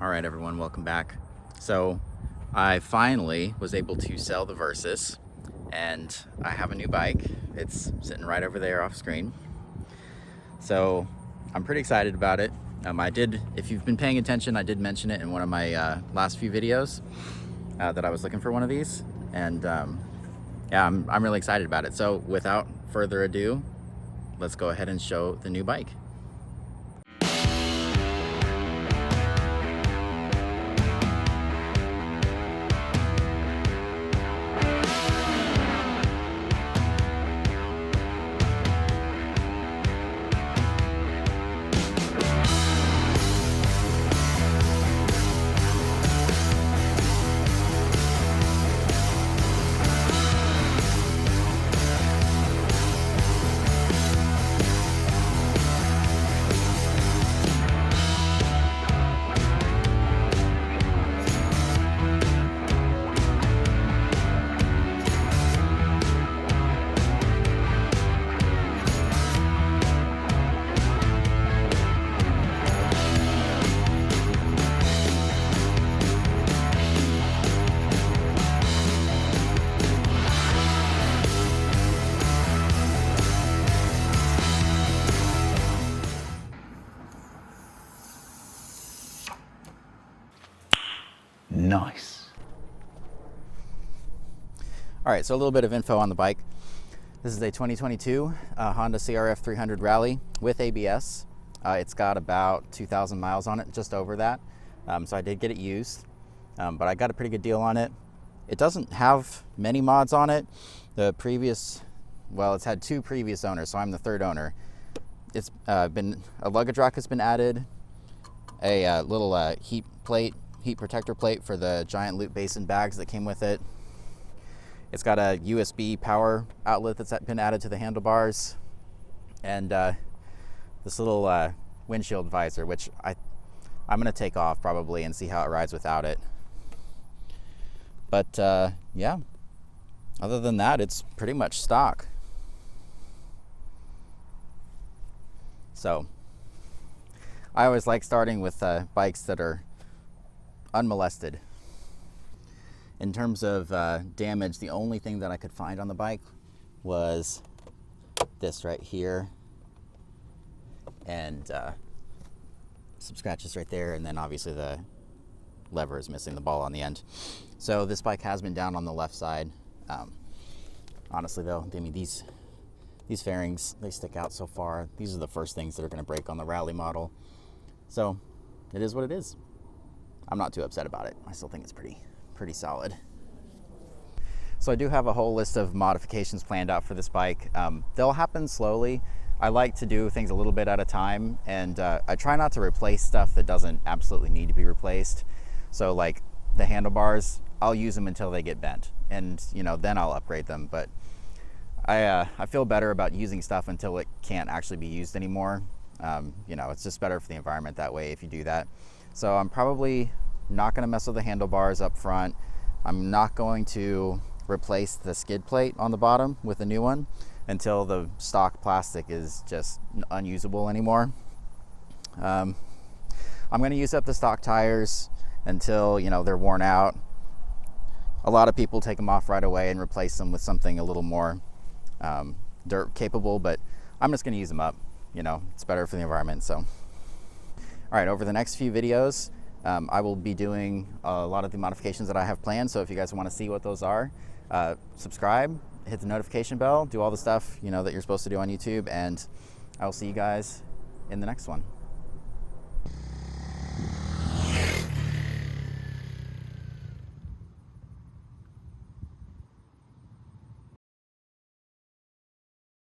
All right, everyone, welcome back. So I finally was able to sell the Versys, and I have a new bike. It's sitting right over there off screen. So I'm pretty excited about it. If you've been paying attention, I did mention it in one of my last few videos that I was looking for one of these. And yeah, I'm really excited about it. So without further ado, let's go ahead and show the new bike. Nice. All right, so a little bit of info on the bike. This is a 2022 Honda CRF 300 Rally with ABS. It's got about 2,000 miles on it, just over that. So I did get it used, but I got a pretty good deal on it. It doesn't have many mods on it. It's had two previous owners, so I'm the third owner. It's been a luggage rack has been added, a little heat protector plate for the giant loop basin bags that came with it. It's got a USB power outlet that's been added to the handlebars, and this little windshield visor, which I'm going to take off probably and see how it rides without it. But yeah, other than that, it's pretty much stock. So I always like starting with bikes that are unmolested. In terms of damage, the only thing that I could find on the bike was this right here, and some scratches right there, and then obviously the lever is missing the ball on the end. So this bike has been down on the left side. Honestly though, I mean, these fairings, they stick out so far. These are the first things that are going to break on the Rally model. So it is what it is. I'm not too upset about it. I still think it's pretty solid. So I do have a whole list of modifications planned out for this bike. They'll happen slowly. I like to do things a little bit at a time, and I try not to replace stuff that doesn't absolutely need to be replaced. So like the handlebars, I'll use them until they get bent, and then I'll upgrade them. But I feel better about using stuff until it can't actually be used anymore. It's just better for the environment that way if you do that. So I'm probably not going to mess with the handlebars up front. I'm not going to replace the skid plate on the bottom with a new one until the stock plastic is just unusable anymore. I'm going to use up the stock tires until they're worn out. A lot of people take them off right away and replace them with something a little more dirt capable, but I'm just going to use them up. It's better for the environment. So all right, over the next few videos, I will be doing a lot of the modifications that I have planned. So if you guys want to see what those are, subscribe, hit the notification bell, do all the stuff that you're supposed to do on YouTube, and I will see you guys in the next one.